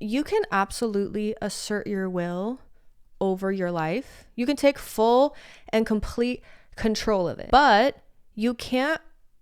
you can absolutely assert your will over your life. You can take full and complete control of it, but you can't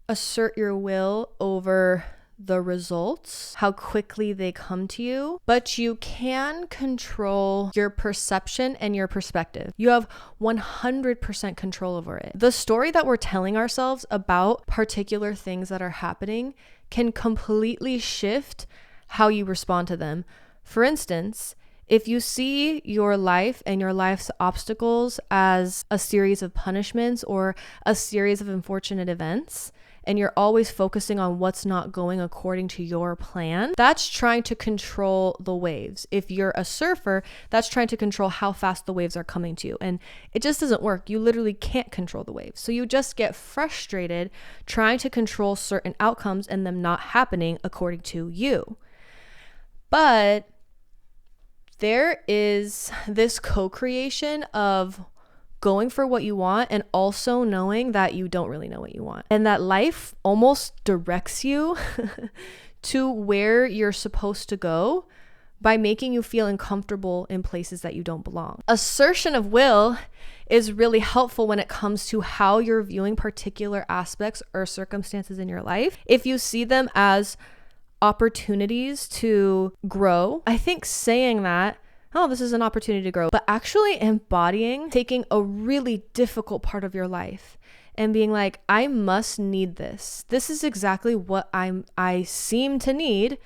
assert your will over the results, how quickly they come to you, but you can control your perception and your perspective. You have 100% control over it. The story that we're telling ourselves about particular things that are happening can completely shift how you respond to them. For instance, if you see your life and your life's obstacles as a series of punishments or a series of unfortunate events, and you're always focusing on what's not going according to your plan, that's trying to control the waves. If you're a surfer, that's trying to control how fast the waves are coming to you. And it just doesn't work. You literally can't control the waves. So you just get frustrated trying to control certain outcomes and them not happening according to you. But there is this co-creation of going for what you want and also knowing that you don't really know what you want, and that life almost directs you to where you're supposed to go by making you feel uncomfortable in places that you don't belong. Assertion of will is really helpful when it comes to how you're viewing particular aspects or circumstances in your life. If you see them as opportunities to grow, I think saying that, oh, this is an opportunity to grow, but actually embodying, taking a really difficult part of your life and being like, I must need this. This is exactly what I seem to need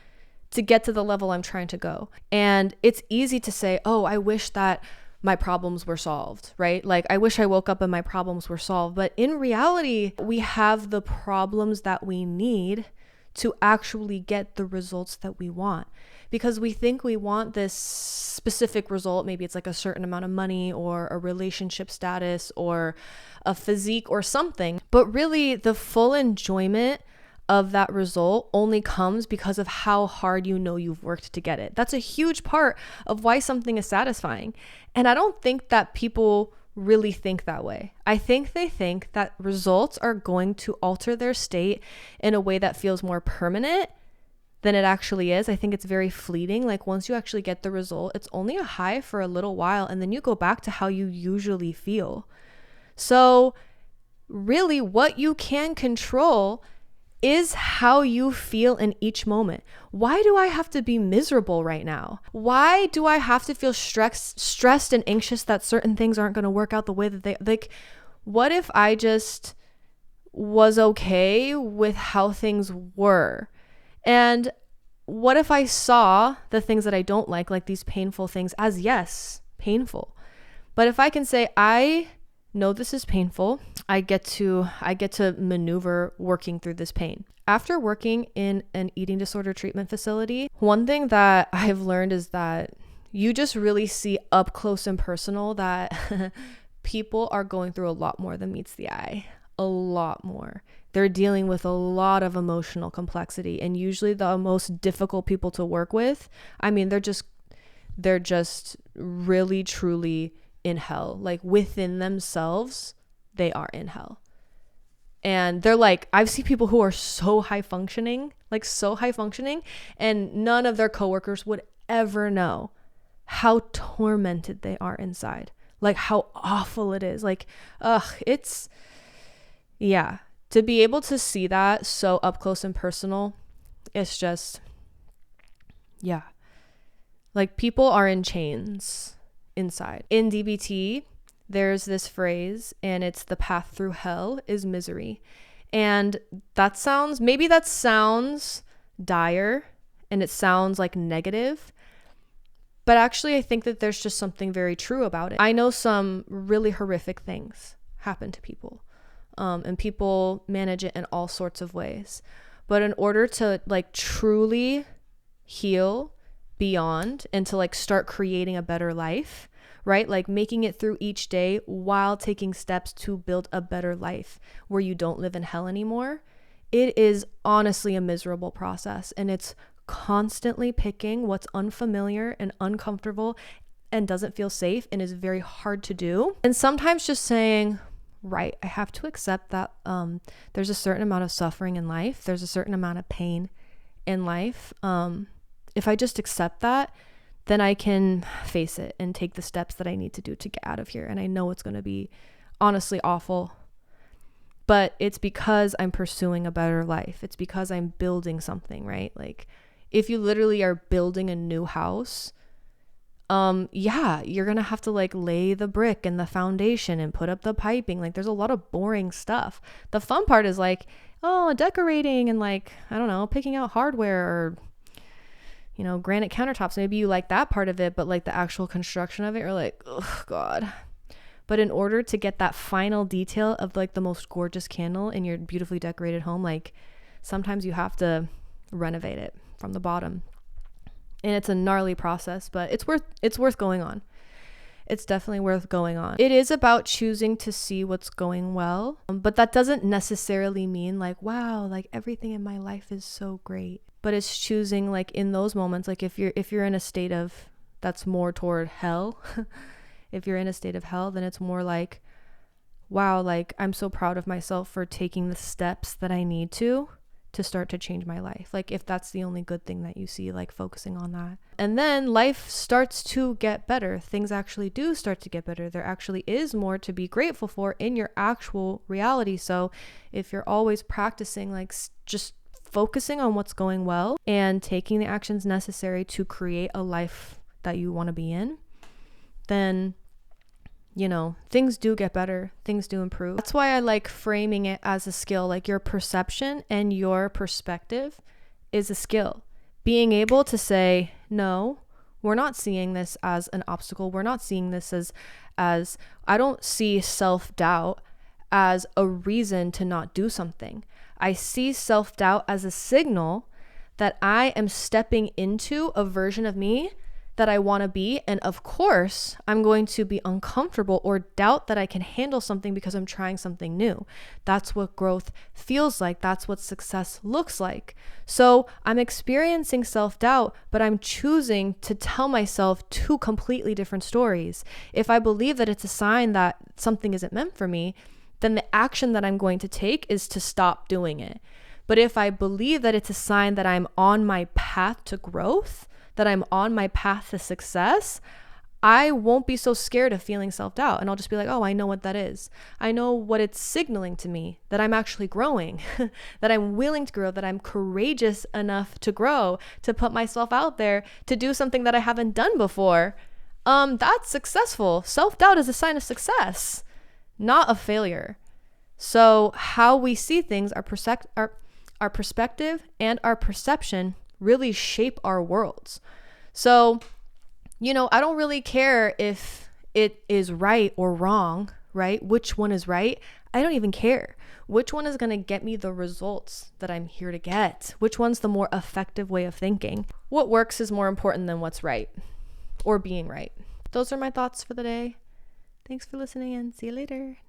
to get to the level I'm trying to go. And it's easy to say, oh, I wish that my problems were solved, right? Like, I wish I woke up and my problems were solved. But in reality, we have the problems that we need to actually get the results that we want. Because we think we want this specific result. Maybe it's like a certain amount of money or a relationship status or a physique or something. But really, the full enjoyment of that result only comes because of how hard you know you've worked to get it. That's a huge part of why something is satisfying. And I don't think that people really think that way. I think they think that results are going to alter their state in a way that feels more permanent than it actually is. I think it's very fleeting. Like, once you actually get the result, it's only a high for a little while, and then you go back to how you usually feel. So really, what you can control is how you feel in each moment. Why do I have to be miserable right now? Why do I have to feel stressed and anxious that certain things aren't going to work out the way that they, like, what if I just was okay with how things were? And what if I saw the things that I don't like these painful things, as yes, painful. But if I can say, I know this is painful, I get to maneuver working through this pain. After working in an eating disorder treatment facility, one thing that I've learned is that you just really see up close and personal that people are going through a lot more than meets the eye. A lot more. They're dealing with a lot of emotional complexity, and usually the most difficult people to work with, I mean, they're just really truly in hell. Like, within themselves, they are in hell. And they're like, I've seen people who are so high functioning, and none of their coworkers would ever know how tormented they are inside. Like, how awful it is. Like, yeah. To be able to see that so up close and personal, it's just, yeah. Like, people are in chains inside. In DBT, there's this phrase, and it's the path through hell is misery. And maybe that sounds dire and it sounds like negative, but actually I think that there's just something very true about it. I know some really horrific things happen to people. And people manage it in all sorts of ways. But in order to like truly heal beyond and to like start creating a better life, right? Like making it through each day while taking steps to build a better life where you don't live in hell anymore. It is honestly a miserable process, and it's constantly picking what's unfamiliar and uncomfortable and doesn't feel safe and is very hard to do. And sometimes just saying, right, I have to accept that there's a certain amount of suffering in life. There's a certain amount of pain in life. if I just accept that, then I can face it and take the steps that I need to do to get out of here. And I know it's going to be honestly awful, but it's because I'm pursuing a better life. It's because I'm building something, right? Like if you literally are building a new house, yeah, you're going to have to like lay the brick and the foundation and put up the piping. Like there's a lot of boring stuff. The fun part is like, decorating and like, I don't know, picking out hardware or, granite countertops. Maybe you like that part of it, but like the actual construction of it, you're like, oh God. But in order to get that final detail of like the most gorgeous candle in your beautifully decorated home, like sometimes you have to renovate it from the bottom. And it's a gnarly process, but it's worth going on. It's definitely worth going on. It is about choosing to see what's going well, but that doesn't necessarily mean like, wow, like everything in my life is so great. But it's choosing like in those moments, like if you're in a state of that's more toward hell, if you're in a state of hell, then it's more like, wow, like I'm so proud of myself for taking the steps that I need to start to change my life. Like if that's the only good thing that you see, like focusing on that. And then life starts to get better. Things actually do start to get better. There actually is more to be grateful for in your actual reality. So if you're always practicing like just focusing on what's going well and taking the actions necessary to create a life that you want to be in, then things do get better, things do improve. That's why I like framing it as a skill. Like your perception and your perspective is a skill. Being able to say, no, we're not seeing this as an obstacle. We're not seeing this as I don't see self-doubt as a reason to not do something. I see self-doubt as a signal that I am stepping into a version of me that I want to be. And of course, I'm going to be uncomfortable or doubt that I can handle something because I'm trying something new. That's what growth feels like. That's what success looks like. So I'm experiencing self-doubt, but I'm choosing to tell myself two completely different stories. If I believe that it's a sign that something isn't meant for me, then the action that I'm going to take is to stop doing it. But if I believe that it's a sign that I'm on my path to growth, that I'm on my path to success, I won't be so scared of feeling self-doubt. And I'll just be like, oh, I know what that is. I know what it's signaling to me, that I'm actually growing, that I'm willing to grow, that I'm courageous enough to grow, to put myself out there, to do something that I haven't done before. That's successful. Self-doubt is a sign of success, not a failure. So how we see things, our perspective and our perception really shape our worlds. So, I don't really care if it is right or wrong, right? Which one is right? I don't even care. Which one is going to get me the results that I'm here to get? Which one's the more effective way of thinking? What works is more important than what's right or being right. Those are my thoughts for the day. Thanks for listening and see you later.